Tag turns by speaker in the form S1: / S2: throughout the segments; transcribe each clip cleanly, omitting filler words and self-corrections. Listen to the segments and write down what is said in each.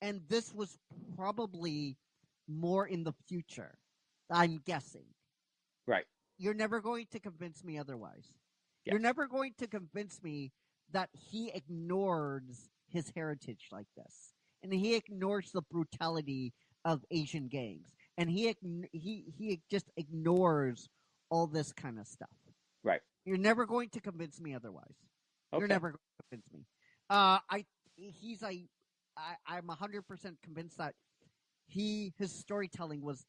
S1: and this was probably more in the future. I'm guessing.
S2: Right.
S1: You're never going to convince me otherwise.
S2: Yeah.
S1: You're never going to convince me that he ignores his heritage like this, and he ignores the brutality of Asian gangs, and he just ignores all this kind of stuff.
S2: Right.
S1: You're never going to convince me otherwise. You're
S2: Okay.
S1: never going to convince me. I'm 100% convinced that his storytelling was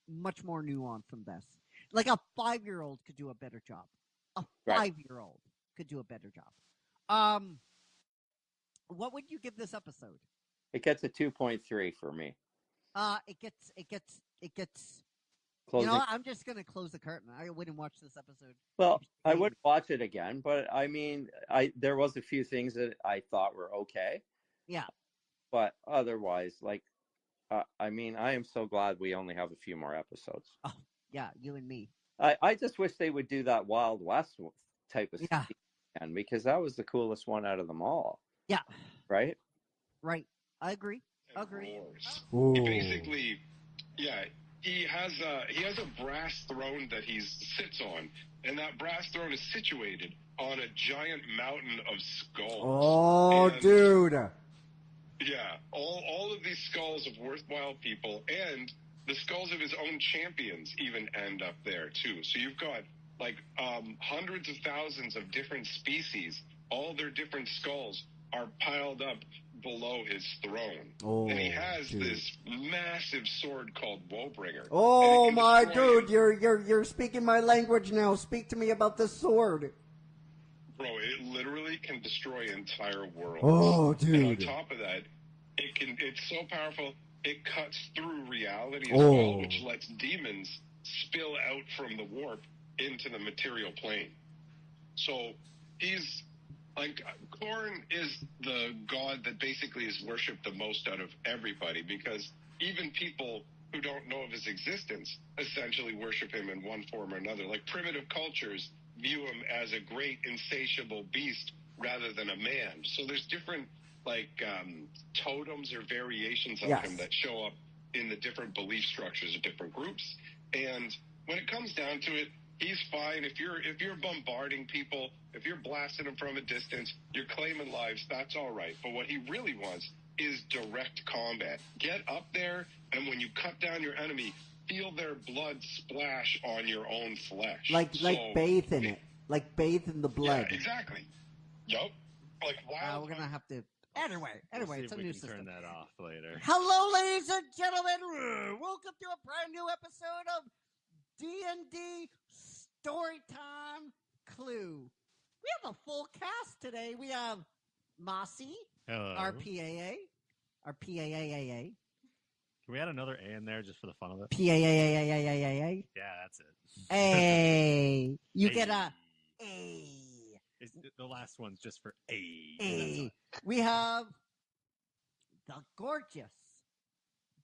S1: much more nuanced than this. Like a 5-year-old could do a better job. A
S2: Right.
S1: 5-year-old could do a better job. What would you give this episode?
S2: It gets a 2.3 for me.
S1: It gets.
S2: Closing.
S1: You know, I'm just gonna close the curtain. I wouldn't watch this episode.
S2: Well, I would watch it again, but I mean, there was a few things that I thought were okay.
S1: Yeah.
S2: But otherwise, like, I mean, I am so glad we only have a few more episodes.
S1: Oh, yeah, you and me.
S2: I just wish they would do that Wild West type of
S1: Yeah.
S2: scene, because that was the coolest one out of them all.
S1: Yeah.
S2: Right?
S1: Right. I agree.
S3: He basically, yeah, he has a brass throne that he sits on, and that brass throne is situated on a giant mountain of skulls.
S4: Oh, dude.
S3: Yeah, all of these skulls of worthwhile people, and the skulls of his own champions even end up there too. So you've got like hundreds of thousands of different species. All their different skulls are piled up below his throne.
S4: Oh,
S3: and he has
S4: dude.
S3: this massive sword called Woebringer.
S4: Oh my dude, you're speaking my language now. Speak to me about this sword.
S3: Bro, it literally can destroy entire worlds.
S4: Oh, dude.
S3: And on top of that, it's so powerful, it cuts through reality as well, which lets demons spill out from the warp into the material plane. So he's like, Korn is the god that basically is worshipped the most out of everybody, because even people who don't know of his existence essentially worship him in one form or another. Like primitive cultures view him as a great insatiable beast rather than a man. So there's different totems or variations of him that show up in the different belief structures of different groups. And when it comes down to it, he's fine. If you're bombarding people, if you're blasting them from a distance, you're claiming lives, that's all right. But what he really wants is direct combat. Get up there, and when you cut down your enemy, feel their blood splash on your own flesh.
S4: Like bathe in it. Like bathe in the blood.
S3: Yeah, exactly. Yup. Like wild.
S1: We're gonna have to. Anyway, it's a new system.
S5: Turn that off later.
S1: Hello, ladies and gentlemen. Welcome to a brand new episode of D&D Storytime Clue. We have a full cast today. We have Mossy,
S5: Hello.
S1: our PAA.
S5: Can we add another A in there just for the fun of it?
S1: PAA.
S5: Yeah, that's it.
S1: A. You get a A.
S5: The last one's just for A.
S1: A. We have the gorgeous,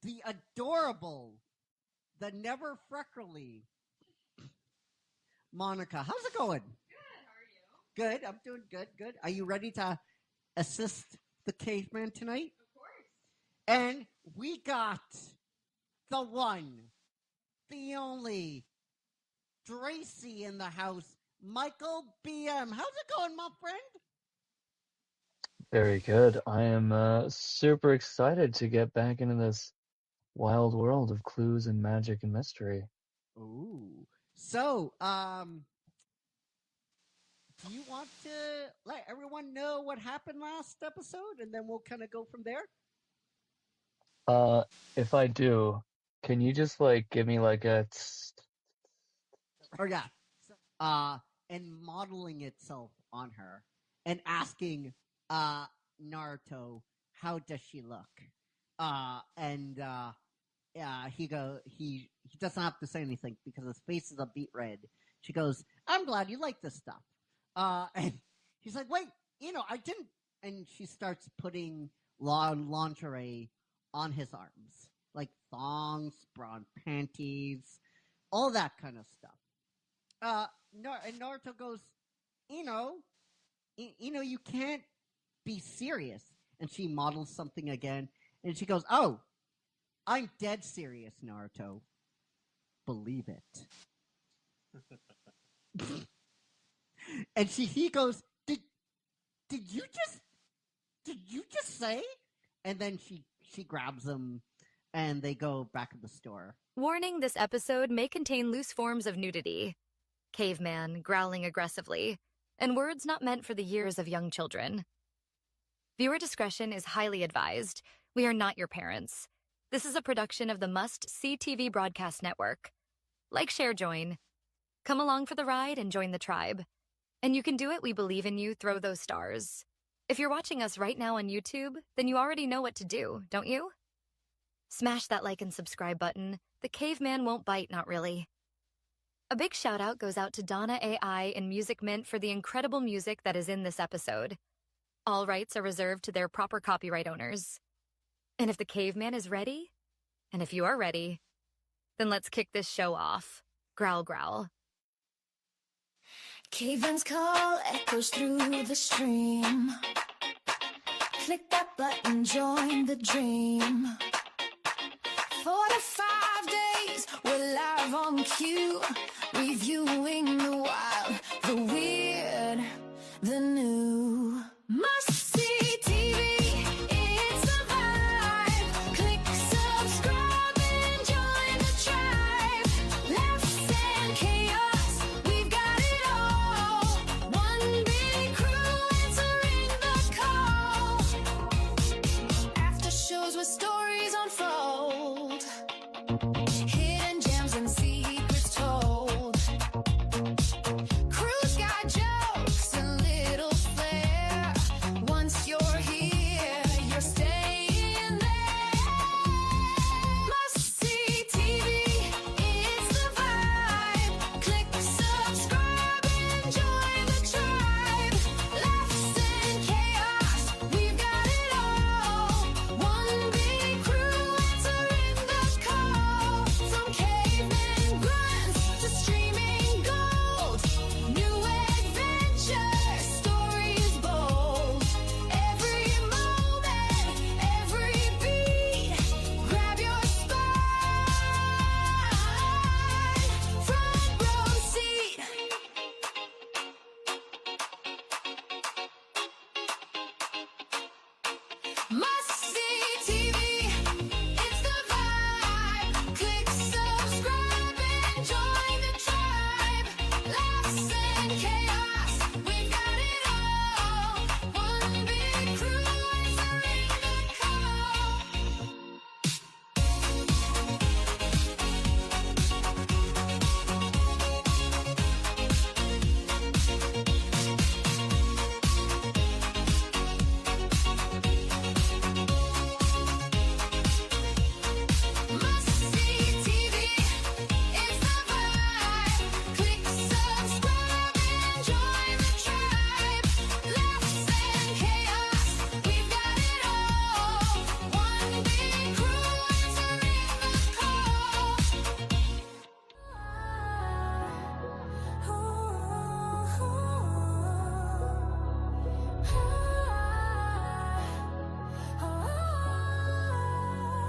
S1: the adorable, the never freckly Monica. How's it going?
S6: Good. How are you?
S1: Good. I'm doing good. Good. Are you ready to assist the caveman tonight?
S6: Of course.
S1: And we got the one, the only, Tracy in the house, Michael BM. How's it going, my friend?
S7: Very good. I am super excited to get back into this wild world of clues and magic and mystery.
S1: Ooh. So, do you want to let everyone know what happened last episode, and then we'll kind of go from there?
S7: If I do, can you just give me a
S1: Oh yeah. And modeling itself on her and asking Naruto, how does she look? He doesn't have to say anything because his face is a beet red. She goes, I'm glad you like this stuff. And he's like, wait, I didn't. And she starts putting lingerie on his arms, like thongs, bra panties, all that kind of stuff. And Naruto goes, you can't be serious. And she models something again, And she goes, "Oh, I'm dead serious, Naruto. Believe it." And he goes, "Did you just say?" And then she grabs him, and they go back to the store.
S8: Warning, this episode may contain loose forms of nudity. Caveman growling aggressively, and words not meant for the ears of young children. Viewer discretion is highly advised. We are not your parents. This is a production of the Must See TV Broadcast Network. Like, share, join. Come along for the ride and join the tribe. And you can do it. We believe in you. Throw those stars. If you're watching us right now on YouTube, then you already know what to do, don't you? Smash that like and subscribe button. The caveman won't bite, not really. A big shout out goes out to Donna AI and Music Mint for the incredible music that is in this episode. All rights are reserved to their proper copyright owners. And if the caveman is ready, and if you are ready, then let's kick this show off. Growl, growl.
S9: Caveman's call echoes through the stream. Click that button, join the dream. 45 days, we're live on cue, reviewing the wild, the weird, the new. Must see TV, it's a vibe. Click subscribe and join the tribe. Laughs and chaos, we've got it all. One big crew answering the call. After shows with stories unfold. Hidden gems and secrets told. Crew's got jokes and little flair. Once you're here, you're staying there. Must see TV, it's the vibe. Click subscribe and join the tribe. Laughs and chaos, we've got it all. One big crew answering the call. From caveman grunts to streaming gold. New adventure, stories bold. Every moment, every beat. Grab your spot. Front row seat. Must see TV, it's the vibe. Click subscribe and join the tribe. Laughs and chaos, we've got it all. One big crew answering the call. Must see TV, it's the vibe. Click subscribe and join the tribe. Laughs and chaos, we've got it all. One big crew answering the call.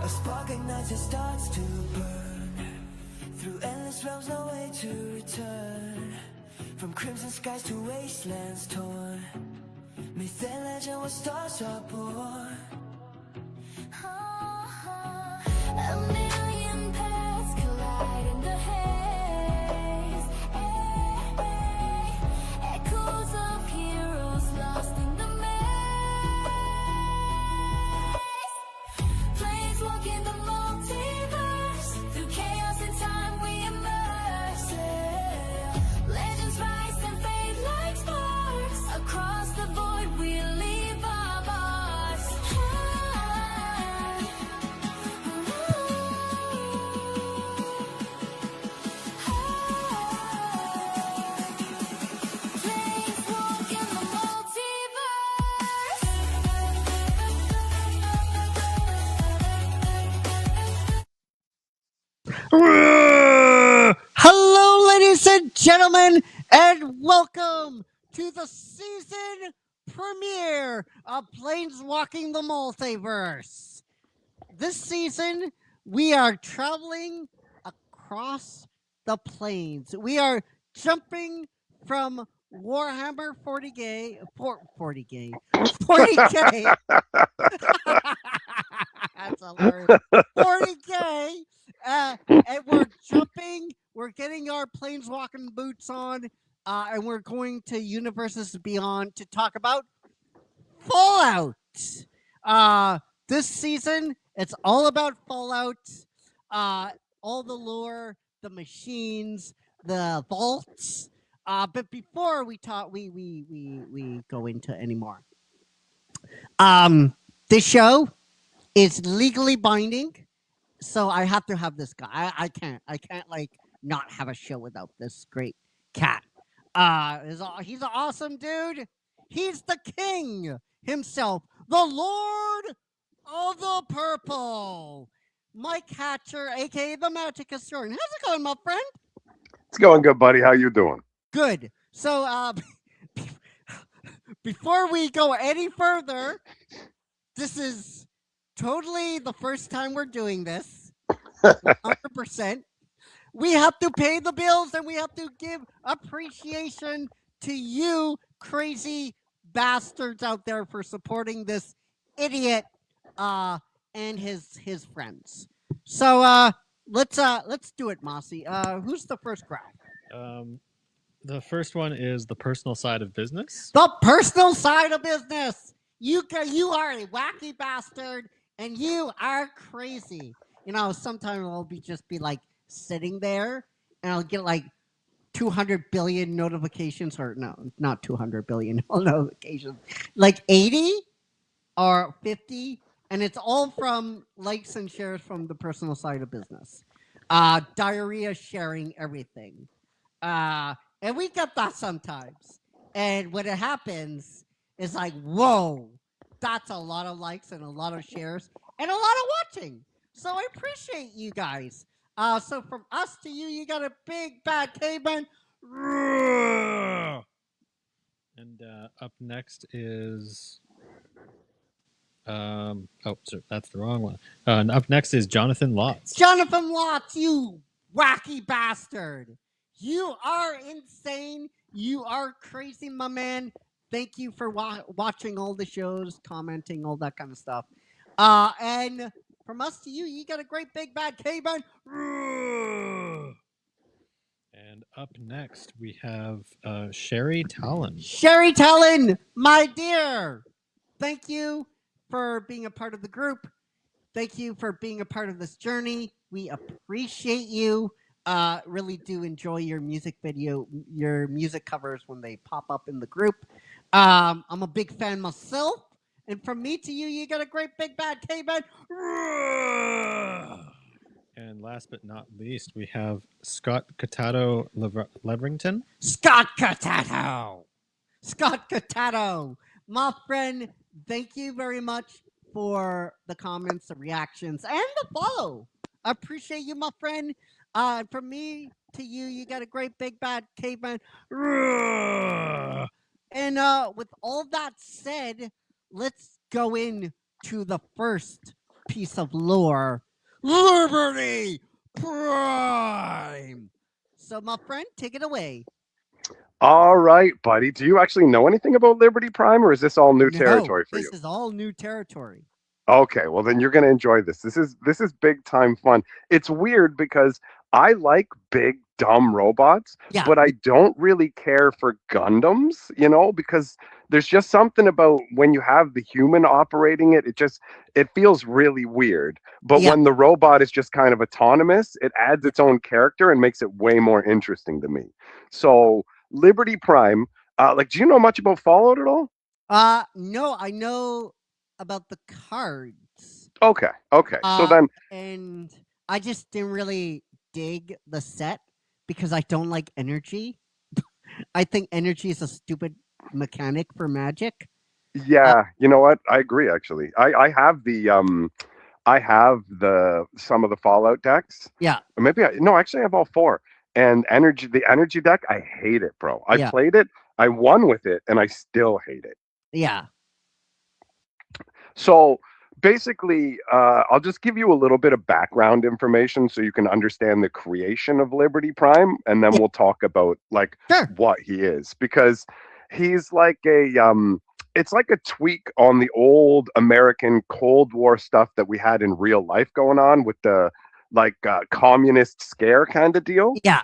S10: A spark ignites, it starts to burn. Through endless realms, no way to return. From crimson skies to wastelands torn. Myth and legend where stars are born.
S9: A million paths collide in the haze. Echoes of heroes lost in the maze. Planes walk in the multiverse. Through chaos and time we immerse. Legends rise and fade like sparks. Across the void we leave our marks. Planes walk in the multiverse.
S1: Hello, ladies and gentlemen, and welcome to the season premiere of Planeswalking the Multiverse. this season we are traveling across the plains. We are jumping from Warhammer 40K, 40K. That's hilarious. 40K. And we're jumping. We're getting our planeswalking boots on, and we're going to Universes Beyond to talk about Fallout. This season, it's all about Fallout. All the lore, the machines, the vaults. But before we talk, we go into any more. This show is legally binding, so I have to have this guy. I can't like not have a show without this great cat. He's an awesome dude. He's the king himself, the Lord of the Purple, Mike Hatcher, aka the Magic Historian. How's it going, my friend?
S11: It's going good, buddy. How you doing?
S1: Good. So, before we go any further, this is totally the first time we're doing this. 100%. We have to pay the bills and we have to give appreciation to you crazy bastards out there for supporting this idiot and his friends. So let's do it, Mossy. Who's the first graph?
S5: The first one is the personal side of business.
S1: The personal side of business. You are a wacky bastard and you are crazy. You know, sometimes I'll just be like sitting there and I'll get like 200 billion notifications, or no, not 200 billion notifications, like 80 or 50, and it's all from likes and shares from the personal side of business. Diarrhea sharing everything. And we get that sometimes. And when it happens, it's like, whoa, that's a lot of likes and a lot of shares and a lot of watching. So I appreciate you guys. So from us to you, you got a big bad caveman.
S5: And up next is... sorry, that's the wrong one. And up next is Jonathan Lotz.
S1: Jonathan Lotz, you wacky bastard. You are insane. You are crazy, my man. Thank you for watching all the shows, commenting, all that kind of stuff. And from us to you, you got a great big bad caveman.
S5: And up next, we have Sherry Talon.
S1: Sherry Talon, my dear. Thank you for being a part of the group. Thank you for being a part of this journey. We appreciate you. Really do enjoy your music covers when they pop up in the group. I'm a big fan myself. And from me to you, you got a great big bad caveman.
S5: And last but not least, we have Scott Catato Leverington.
S1: Scott Catato, my friend. Thank you very much for the comments, the reactions, and the follow. I appreciate you, my friend. From me to you, you got a great big bad caveman. And with all that said, let's go into the first piece of lore. Liberty Prime. So, my friend, take it away.
S11: All right, buddy. Do you actually know anything about Liberty Prime, or is this all new territory for you?
S1: This is all new territory.
S11: Okay, well then you're gonna enjoy this. This is big time fun. It's weird because I like big dumb robots, but I don't really care for Gundams, because there's just something about when you have the human operating it, it feels really weird. But when the robot is just kind of autonomous, it adds its own character and makes it way more interesting to me. So Liberty Prime, do you know much about Fallout at all?
S1: No, I know about the cards.
S11: Okay. So then,
S1: and I just didn't really dig the set because I don't like energy. I think energy is a stupid mechanic for Magic.
S11: Yeah, you know what? I agree. Actually, I have some of the Fallout decks.
S1: Yeah.
S11: Or maybe I have all four. And the energy deck, I hate it, bro. I played it, I won with it, and I still hate it.
S1: Yeah.
S11: So basically, I'll just give you a little bit of background information so you can understand the creation of Liberty Prime, and then
S1: Yeah.
S11: we'll talk about like
S1: Sure.
S11: what he is, because he's like it's like a tweak on the old American Cold War stuff that we had in real life going on with the like communist scare kind of deal.
S1: Yeah.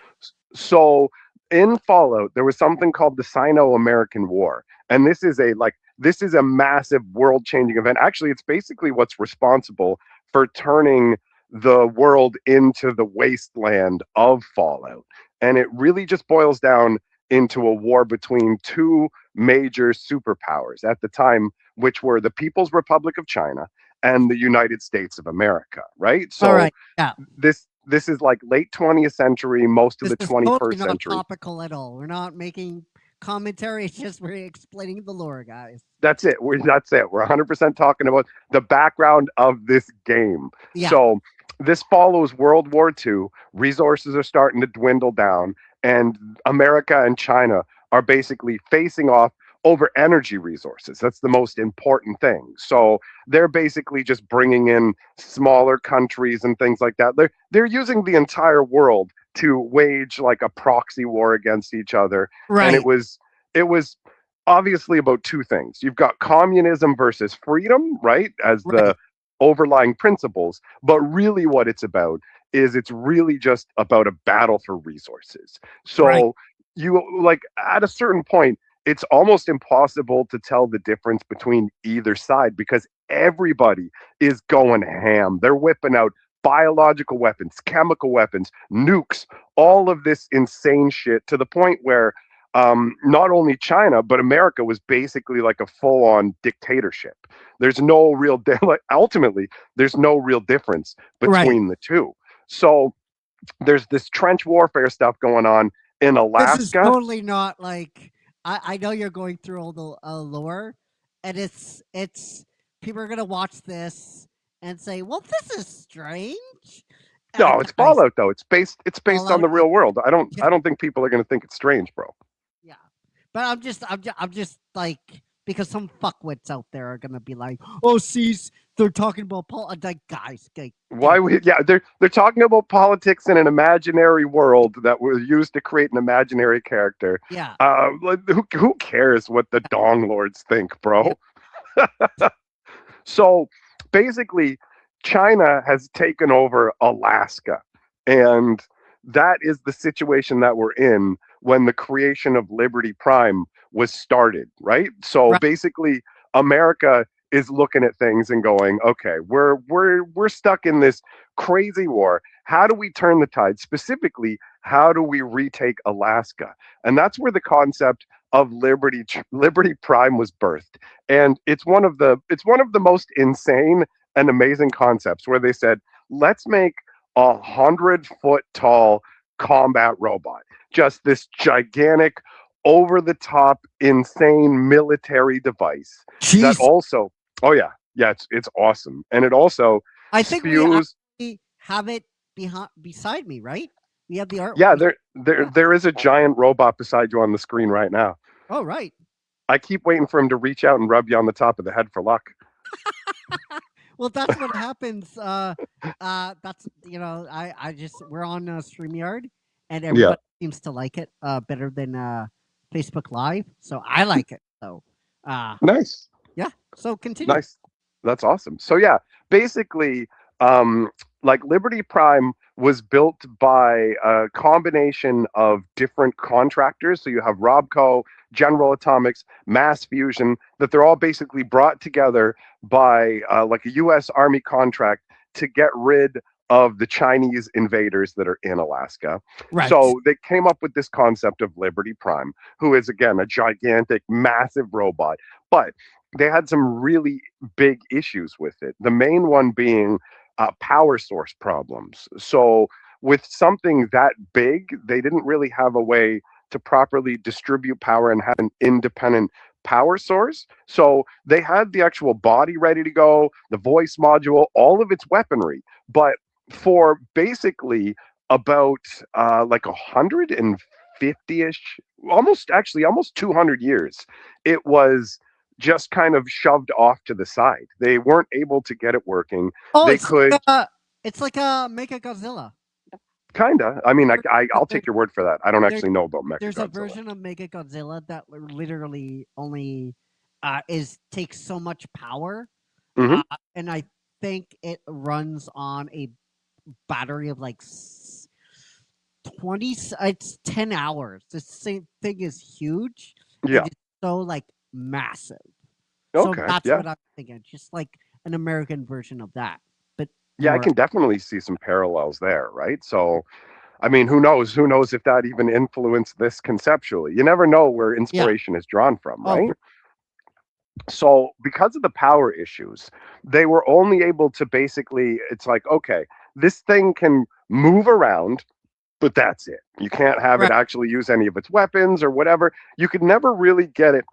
S11: So in Fallout, there was something called the Sino-American War, and this is a massive world-changing event. Actually, it's basically what's responsible for turning the world into the wasteland of Fallout, and it really just boils down into a war between two major superpowers at the time, which were the People's Republic of China and the United States of America. Right?
S1: All
S11: So
S1: right. Yeah.
S11: this is like late 20th century, most of
S1: This
S11: the
S1: is totally
S11: 21st
S1: not
S11: century.
S1: topical at all. We're not making commentary. It's just we're explaining the lore, guys.
S11: That's it. That's it. We're 100% talking about the background of this game.
S1: Yeah.
S11: So this follows World War II. Resources are starting to dwindle down, and America and China are basically facing off over energy resources. That's the most important thing. So they're basically just bringing in smaller countries and things like that. They're using the entire world to wage like a proxy war against each other.
S1: Right.
S11: And it was obviously about two things. You've got communism versus freedom, right, as the overlying principles, but really what it's about is it's really just about a battle for resources. So you like at a certain point it's almost impossible to tell the difference between either side because everybody is going ham. They're whipping out biological weapons, chemical weapons, nukes, all of this insane shit to the point where not only China, but America was basically like a full on dictatorship. There's no real, ultimately, there's no real difference between the two. So there's this trench warfare stuff going on in Alaska.
S1: This is totally not like, I know you're going through all the lore, and it's people are going to watch this and say, well, this is strange.
S11: No, it's Fallout though. It's based
S1: Fallout,
S11: on the real world. I don't think people are going to think it's strange, bro.
S1: Yeah, but I'm just like, because some fuckwits out there are gonna be like, oh, see, they're talking about like, guys,
S11: why we? Yeah, they're talking about politics in an imaginary world that was used to create an imaginary character.
S1: Yeah.
S11: Who cares what the Dong Lords think, bro? So basically, China has taken over Alaska, and that is the situation that we're in when the creation of Liberty Prime was started, right? So basically, America is looking at things and going, okay, we're stuck in this crazy war. How do we turn the tide? Specifically, how do we retake Alaska? And that's where the concept of Liberty Prime was birthed. And it's one of the most insane and amazing concepts where they said, let's make 100-foot tall combat robot. Just this gigantic, over the top, insane military device.
S1: Jeez.
S11: That also, oh yeah, it's awesome. And it also
S1: I think
S11: spews.
S1: we have it beside me, right? We have the art.
S11: Yeah, there is a giant robot beside you on the screen right now.
S1: Oh, right.
S11: I keep waiting for him to reach out and rub you on the top of the head for luck.
S1: Well, that's what happens. That's, I just, we're on StreamYard, and everybody seems to like it better than Facebook Live. So I like it. So
S11: nice.
S1: Yeah. So continue.
S11: Nice. That's awesome. So yeah, basically, like Liberty Prime was built by a combination of different contractors. So you have Robco, General Atomics, Mass Fusion, that they're all basically brought together by like a U.S. Army contract to get rid of the Chinese invaders that are in Alaska.
S1: Right.
S11: So they came up with this concept of Liberty Prime, who is, again, a gigantic, massive robot. But they had some really big issues with it. The main one being power source problems. So with something that big, they didn't really have a way to properly distribute power and have an independent power source. So they had the actual body ready to go, the voice module, all of its weaponry. But for basically about like 150-ish, almost 200 years, it was just kind of shoved off to the side. They weren't able to get it working.
S1: Oh,
S11: They could
S1: it's like a Mega Godzilla.
S11: kinda. I mean, I'll
S1: There,
S11: take your word for that. I don't
S1: there,
S11: actually know about
S1: there's a
S11: Mechagodzilla.
S1: version of Mega Godzilla that literally only takes so much power,
S11: Hmm.
S1: and I think it runs on a battery of like 20. It's 10 hours. This same thing is huge, and
S11: Yeah.
S1: it's so like massive. So
S11: Okay.
S1: that's
S11: Yeah.
S1: what I'm thinking. Just like an American version of that, but
S11: Yeah, I
S1: more.
S11: can definitely see some parallels there, right? So, I mean, who knows? Who knows if that even influenced this conceptually? You never know where
S1: Yeah.
S11: inspiration is drawn from,
S1: Oh,
S11: right? So, because of the power issues, they were only able to basically, it's like, okay, this thing can move around, but that's it. You can't have it
S1: right.
S11: actually use any of its weapons or whatever. You could never really get it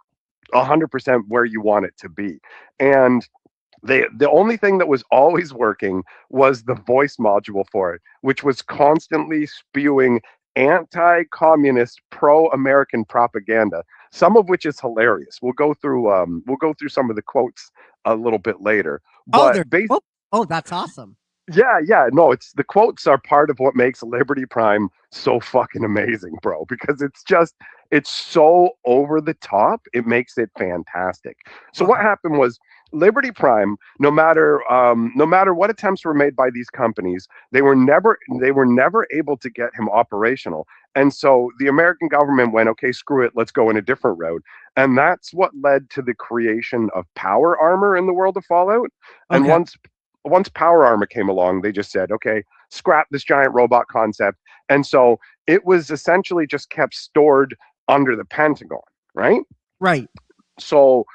S11: 100% where you want it to be. And the only thing that was always working was the voice module for it, which was constantly spewing anti-communist, pro-American propaganda, some of which is hilarious. We'll go through some of the quotes a little bit later,
S1: Oh,
S11: but
S1: oh, that's awesome.
S11: yeah, no, it's the quotes are part of what makes Liberty Prime so fucking amazing, bro, because it's so over the top, it makes it fantastic. So what
S1: Okay.
S11: happened was Liberty Prime, no matter what attempts were made by these companies, they were never able to get him operational. And so the American government went, okay, screw it, let's go in a different route. And that's what led to the creation of power armor in the world of Fallout. And
S1: Okay.
S11: once power armor came along, they just said, okay, scrap this giant robot concept. And so it was essentially just kept stored under the Pentagon, right?
S1: Right.
S11: So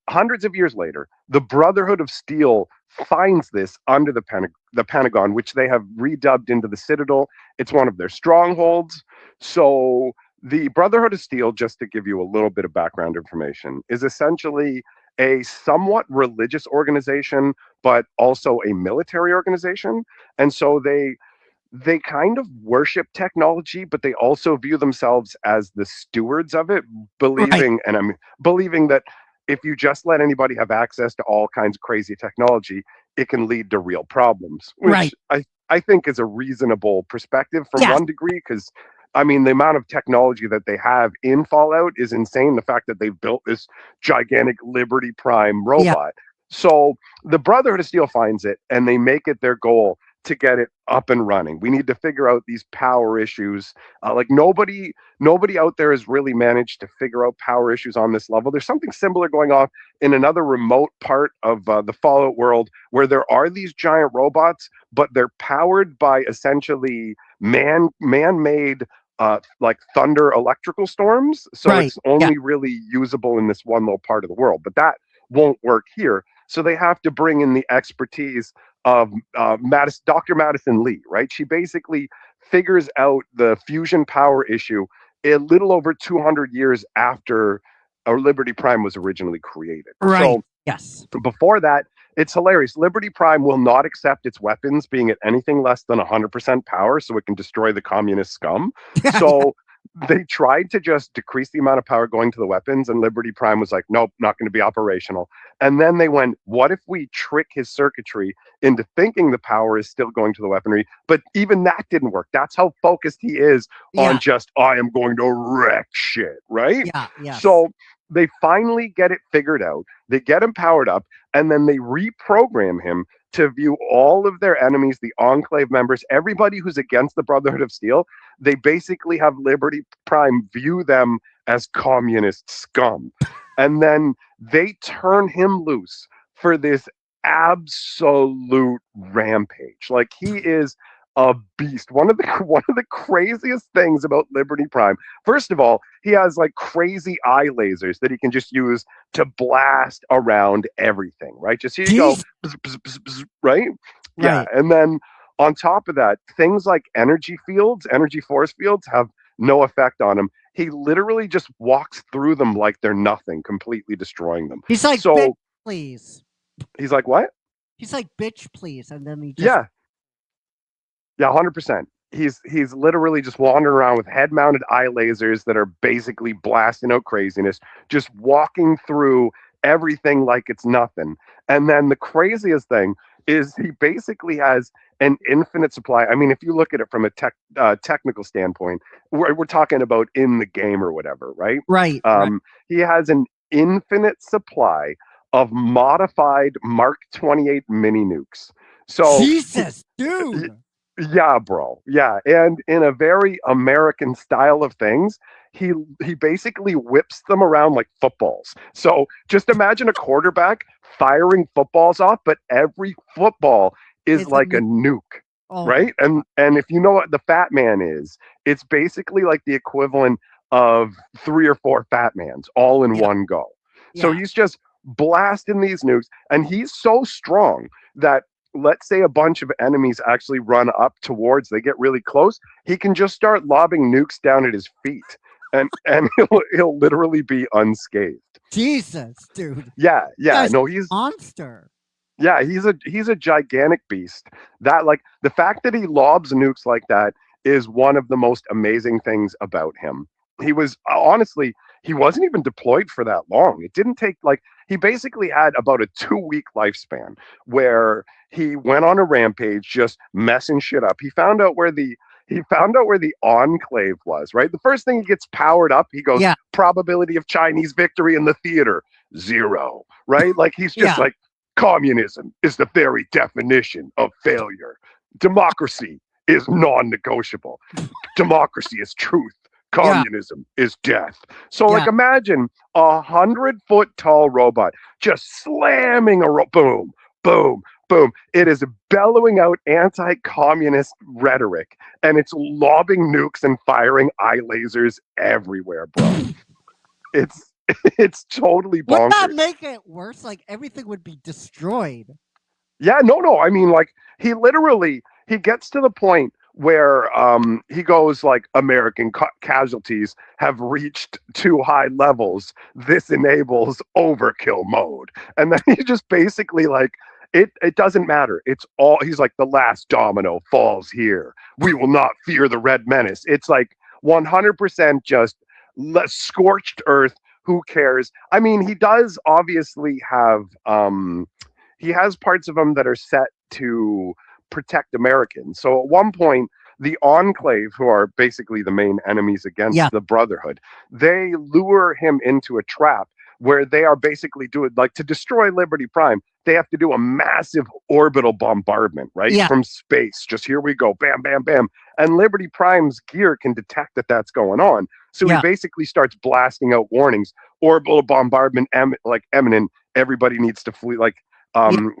S11: hundreds of years later, the Brotherhood of Steel finds this under the Pentagon, which they have redubbed into the Citadel. It's one of their strongholds. So the Brotherhood of Steel, just to give you a little bit of background information, is essentially a somewhat religious organization, but also a military organization. And so they kind of worship technology, but they also view themselves as the stewards of it,
S1: Right.
S11: believing that if you just let anybody have access to all kinds of crazy technology, it can lead to real problems,
S1: Right.
S11: which I think is a reasonable perspective from
S1: Yes.
S11: one degree, because I mean, the amount of technology that they have in Fallout is insane. The fact that they've built this gigantic Liberty Prime
S1: Yeah.
S11: robot. So the Brotherhood of Steel finds it and they make it their goal to get it up and running. We need to figure out these power issues. Like nobody out there has really managed to figure out power issues on this level. There's something similar going on in another remote part of the Fallout world where there are these giant robots, but they're powered by essentially man-made like thunder electrical storms. So
S1: Right.
S11: it's
S1: Yeah.
S11: only really usable in this one little part of the world. But that won't work here. So they have to bring in the expertise of Dr. Madison Lee, right? She basically figures out the fusion power issue a little over 200 years after our Liberty Prime was originally created.
S1: Right.
S11: So
S1: Yes.
S11: before that, it's hilarious. Liberty Prime will not accept its weapons being at anything less than 100% power so it can destroy the communist scum.
S1: Yeah.
S11: So they tried to just decrease the amount of power going to the weapons, and Liberty Prime was like, nope, not going to be operational. And then they went, what if we trick his circuitry into thinking the power is still going to the weaponry? But even that didn't work. That's how focused he is on
S1: Yeah.
S11: just, I am going to wreck shit, right?
S1: Yeah. Yes.
S11: So they finally get it figured out. They get him powered up, and then they reprogram him to view all of their enemies, the Enclave members, everybody who's against the Brotherhood of Steel. They basically have Liberty Prime view them as communist scum. And then they turn him loose for this absolute rampage. Like he is a beast. One of the craziest things about Liberty Prime. First of all, he has like crazy eye lasers that he can just use to blast around everything, right? Just here you go,
S1: Jeez.
S11: bzz, bzz, bzz, bzz, right? Yeah,
S1: Right.
S11: and then on top of that, things like energy fields, energy force fields have no effect on him. He literally just walks through them like they're nothing, completely destroying them.
S1: He's like, bitch,
S11: So
S1: please.
S11: he's like, what?
S1: He's like, bitch, please, and then he just
S11: Yeah, 100%. he's literally just wandering around with head mounted eye lasers that are basically blasting out craziness, just walking through everything like it's nothing. And then the craziest thing is he basically has an infinite supply. I mean, if you look at it from a technical standpoint, we're talking about in the game or whatever, right?
S1: Right. Right.
S11: He has an infinite supply of modified Mark 28 mini nukes. So
S1: Jesus, dude.
S11: yeah, bro. Yeah, and in a very American style of things, he he basically whips them around like footballs. So just imagine a quarterback firing footballs off, but every football is
S1: It's a
S11: like a
S1: nuke.
S11: nuke,
S1: Oh my
S11: right? And if you know what the Fat Man is, it's basically like the equivalent of 3 or 4 Fat Mans all in
S1: Yeah.
S11: one go. So
S1: Yeah.
S11: he's just blasting these nukes, and he's so strong that let's say a bunch of enemies actually run up towards, they get really close, he can just start lobbing nukes down at his feet, and he'll literally be unscathed.
S1: Jesus, dude.
S11: Yeah, yeah,
S1: Guy's
S11: no,
S1: a monster.
S11: yeah, he's a gigantic beast. That like the fact that he lobs nukes like that is one of the most amazing things about him. He was honestly, he wasn't even deployed for that long. It didn't take like he basically had about a 2 week lifespan where he went on a rampage just messing shit up. He found out where the enclave was, right? The first thing he gets powered up, he goes,
S1: Yeah.
S11: probability of Chinese victory in the theater, 0, right? Like he's just
S1: Yeah.
S11: like communism is the very definition of failure. Democracy is non-negotiable. Democracy is truth.
S1: Yeah.
S11: Communism is death. So, like,
S1: Yeah.
S11: imagine 100-foot tall robot just slamming boom, boom, boom. It is bellowing out anti-communist rhetoric, and it's lobbing nukes and firing eye lasers everywhere, bro. It's it's totally
S1: Wouldn't that
S11: bonkers.
S1: make it worse? Like everything would be destroyed.
S11: Yeah, no. I mean, like he gets to the point where he goes like American casualties have reached too high levels. This enables overkill mode, and then he just basically like it doesn't matter. It's all he's like the last domino falls here. We will not fear the red menace. It's like 100% just scorched earth. Who cares? I mean, he does obviously have he has parts of him that are set to protect Americans. So at one point, the Enclave, who are basically the main enemies against
S1: Yeah.
S11: the Brotherhood, they lure him into a trap where they are basically doing like to destroy Liberty Prime. They have to do a massive orbital bombardment, right?
S1: Yeah.
S11: From space. Just here we go, bam, bam, bam. And Liberty Prime's gear can detect that that's going on. So he
S1: Yeah.
S11: basically starts blasting out warnings. Orbital bombardment, like imminent. Everybody needs to flee. Like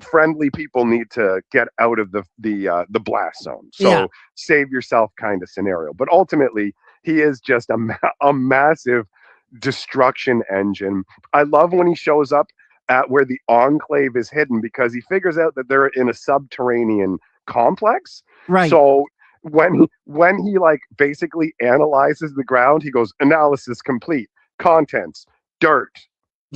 S11: friendly people need to get out of the blast zone. So
S1: Yeah.
S11: save yourself kind of scenario. But ultimately, he is just a massive destruction engine. I love when he shows up at where the Enclave is hidden because he figures out that they're in a subterranean complex.
S1: Right.
S11: So when he like basically analyzes the ground, he goes analysis complete. Contents: dirt,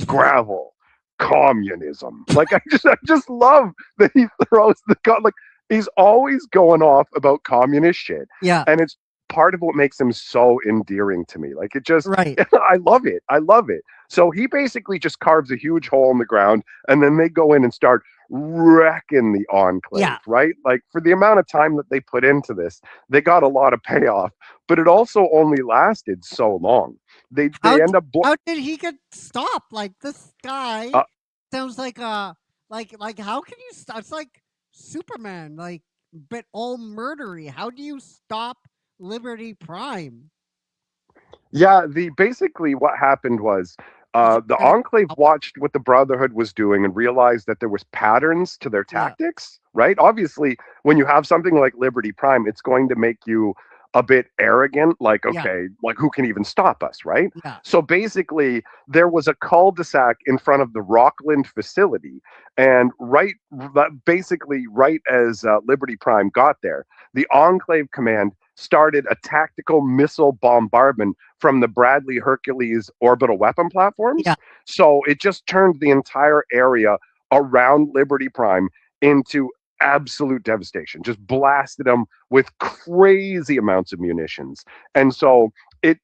S11: gravel, communism. Like I just love that he throws like he's always going off about communist shit.
S1: Yeah.
S11: And it's part of what makes him so endearing to me. Like it just
S1: Right.
S11: I love it. I love it. So he basically just carves a huge hole in the ground and then they go in and start wrecking the Enclave,
S1: Yeah.
S11: right? Like for the amount of time that they put into this, they got a lot of payoff, but it also only lasted so long. They end up
S1: How did he get stopped? Like this guy sounds like like how can you stop? It's like Superman, like but all murdery. How do you stop Liberty Prime?
S11: Yeah, the basically what happened was the Enclave watched what the Brotherhood was doing and realized that there was patterns to their
S1: Yeah.
S11: tactics, right? Obviously, when you have something like Liberty Prime, it's going to make you a bit arrogant, like,
S1: Yeah.
S11: okay, like who can even stop us, right?
S1: Yeah.
S11: So basically, there was a cul-de-sac in front of the Rockland facility, and basically right as Liberty Prime got there, the Enclave command started a tactical missile bombardment from the Bradley Hercules orbital weapon platforms.
S1: Yeah.
S11: So it just turned the entire area around Liberty Prime into absolute devastation, just blasted them with crazy amounts of munitions. And so it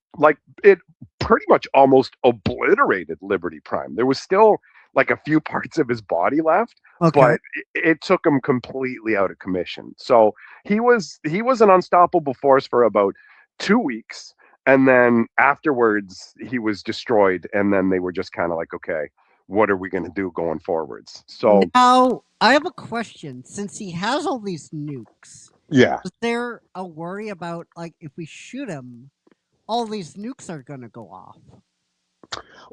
S11: pretty much almost obliterated Liberty Prime. There was still like a few parts of his body left,
S1: Okay.
S11: but it took him completely out of commission. So he was an unstoppable force for about 2 weeks, and then afterwards he was destroyed. And then they were just kind of like, okay, what are we going to do going forwards? So
S1: Now, I have a question. Since he has all these nukes,
S11: yeah.
S1: is there a worry about, like, if we shoot him, all these nukes are going to go off?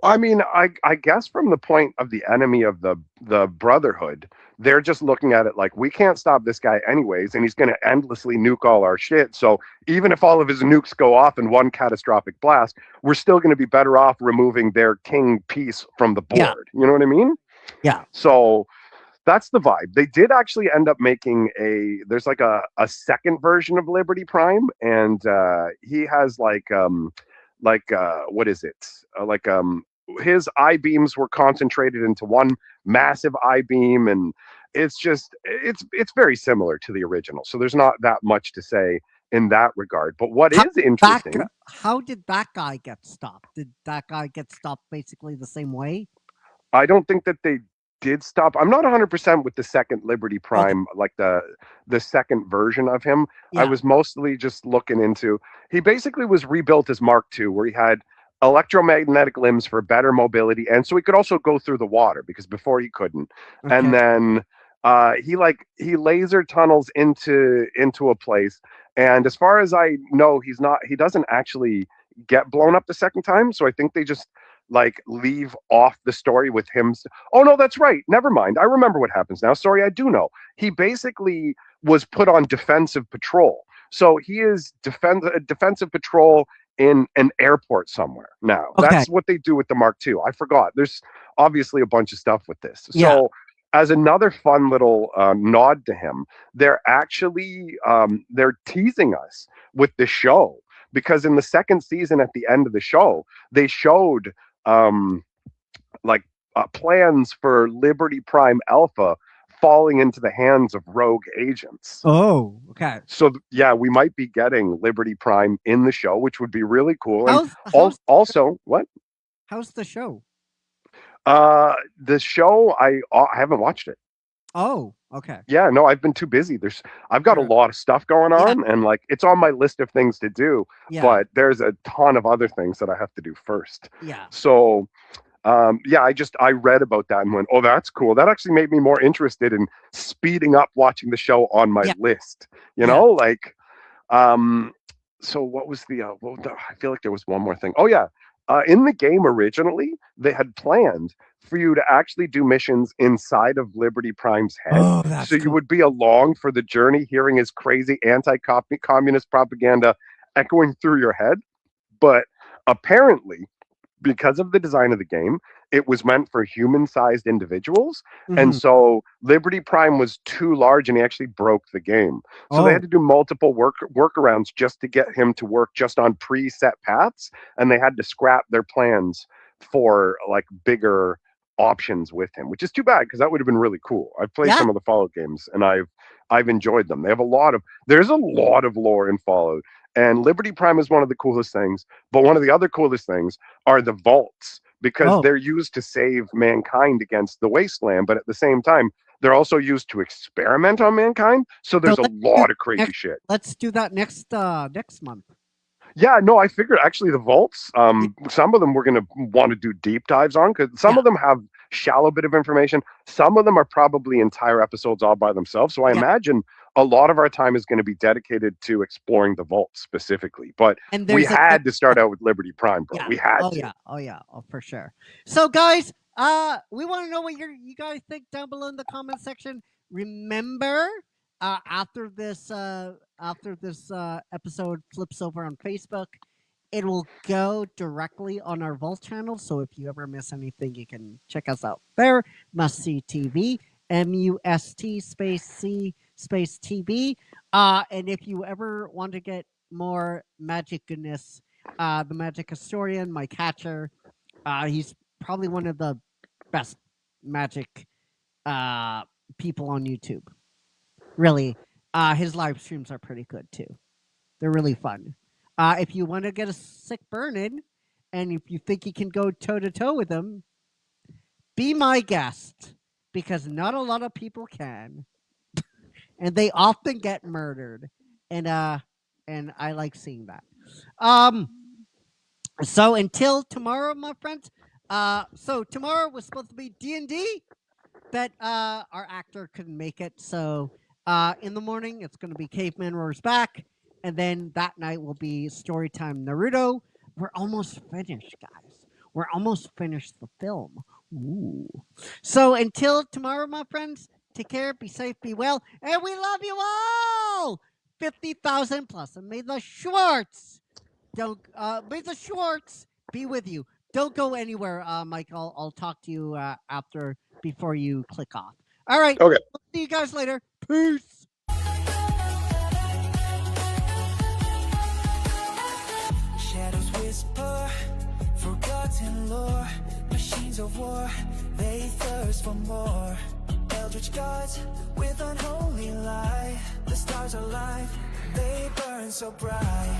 S11: I mean, I guess from the point of the enemy of the Brotherhood, they're just looking at it like, we can't stop this guy anyways, and he's going to endlessly nuke all our shit. So even if all of his nukes go off in one catastrophic blast, we're still going to be better off removing their king piece from the
S1: Yeah.
S11: board. You know what I mean?
S1: Yeah.
S11: So that's the vibe. They did actually end up making there's like a second version of Liberty Prime, and he has what is it? His I beams were concentrated into one massive I beam, and it's very similar to the original. So there's not that much to say in that regard. But what
S1: How
S11: is interesting,
S1: how did that guy get stopped? Did that guy get stopped basically the same way?
S11: I don't think that they did stop. I'm not 100% with the second Liberty
S1: Okay.
S11: Prime, like the second version of him. I
S1: Yeah.
S11: was mostly just looking into. He basically was rebuilt as Mark II, where he had electromagnetic limbs for better mobility, and so he could also go through the water because before he couldn't.
S1: Okay.
S11: And then he laser tunnels into a place, and as far as I know, he doesn't actually get blown up the second time. So I think they just like leave off the story with him. Oh no, that's right. Never mind. I remember what happens now. Sorry, I do know. He basically was put on defensive patrol. So he is defensive patrol in an airport somewhere now.
S1: Okay.
S11: That's what they do with the Mark II. I forgot. There's obviously a bunch of stuff with this.
S1: Yeah.
S11: So as another fun little nod to him, they're actually they're teasing us with the show, because in the second season, at the end of the show, they showed um, plans for Liberty Prime Alpha falling into the hands of rogue agents.
S1: Oh, okay.
S11: So yeah, we might be getting Liberty Prime in the show, which would be really cool. And
S1: How's
S11: also, what?
S1: how's the show?
S11: The show I haven't watched it.
S1: Oh, okay.
S11: Yeah, no, I've been too busy. I've got a lot of stuff going
S1: Yeah.
S11: on, and like it's on my list of things to do,
S1: Yeah.
S11: but there's a ton of other things that I have to do first.
S1: Yeah.
S11: So yeah, I read about that and went, oh, that's cool. That actually made me more interested in speeding up watching the show on my
S1: Yeah.
S11: list. You
S1: Yeah.
S11: know, like so what was I feel like there was one more thing. Oh yeah. In the game originally, they had planned for you to actually do missions inside of Liberty Prime's head.
S1: Oh, that's
S11: So you
S1: cool.
S11: would be along for the journey, hearing his crazy anti-communist propaganda echoing through your head. But apparently, because of the design of the game, it was meant for human-sized individuals, and
S1: Mhm.
S11: so Liberty Prime was too large, and he actually broke the game. So they
S1: Oh.
S11: had to do multiple workarounds just to get him to work just on preset paths, and they had to scrap their plans for like bigger options with him, which is too bad because that would have been really cool. I've played
S1: Yeah.
S11: some of the Fallout games, and I've enjoyed them. They have there's a lot of lore in Fallout, and Liberty Prime is one of the coolest things. But one of the other coolest things are the vaults, because
S1: Oh.
S11: they're used to save mankind against the wasteland, but at the same time, they're also used to experiment on mankind. So
S1: So
S11: there's a
S1: let's do
S11: lot of crazy
S1: next.
S11: shit.
S1: Let's do that next month.
S11: Yeah, no, I figured actually the vaults, some of them we're going to want to do deep dives on, because some
S1: Yeah.
S11: of them have shallow bit of information. Some of them are probably entire episodes all by themselves. So I
S1: Yeah.
S11: imagine a lot of our time is going to be dedicated to exploring the vaults specifically. But
S1: And
S11: we
S1: there's
S11: had to start out with Liberty Prime, bro.
S1: Yeah.
S11: We had
S1: Oh
S11: to.
S1: yeah. Oh yeah. Oh for sure. So guys, we want to know what you guys think down below in the comment section. Remember, after this episode flips over on Facebook, it will go directly on our Vault channel. So if you ever miss anything, you can check us out there. Must See TV, MUST space C space TV. And if you ever want to get more magic goodness, the magic historian, Mike Hatcher, he's probably one of the best magic people on YouTube. Really, his live streams are pretty good too. They're really fun. If you want to get a sick burn in, and if you think you can go toe to toe with him, be my guest because not a lot of people can, and they often get murdered, and I like seeing that. So until tomorrow, my friends. So tomorrow was supposed to be D&D, but our actor couldn't make it. So in the morning, it's going to be Caveman Roars Back, and then that night will be Storytime Naruto. We're almost finished, guys. We're almost finished the film. Ooh. So until tomorrow, my friends, take care, be safe, be well, and we love you all. 50,000 plus, and may the Schwartz be with you. Don't go anywhere, Mike. I'll talk to you after before you click off. All right.
S11: Okay.
S1: See you guys later. Peace.
S10: Shadows whisper, forgotten lore. Machines of war, they thirst for more. Eldritch gods with unholy light. The stars alive, they burn so bright.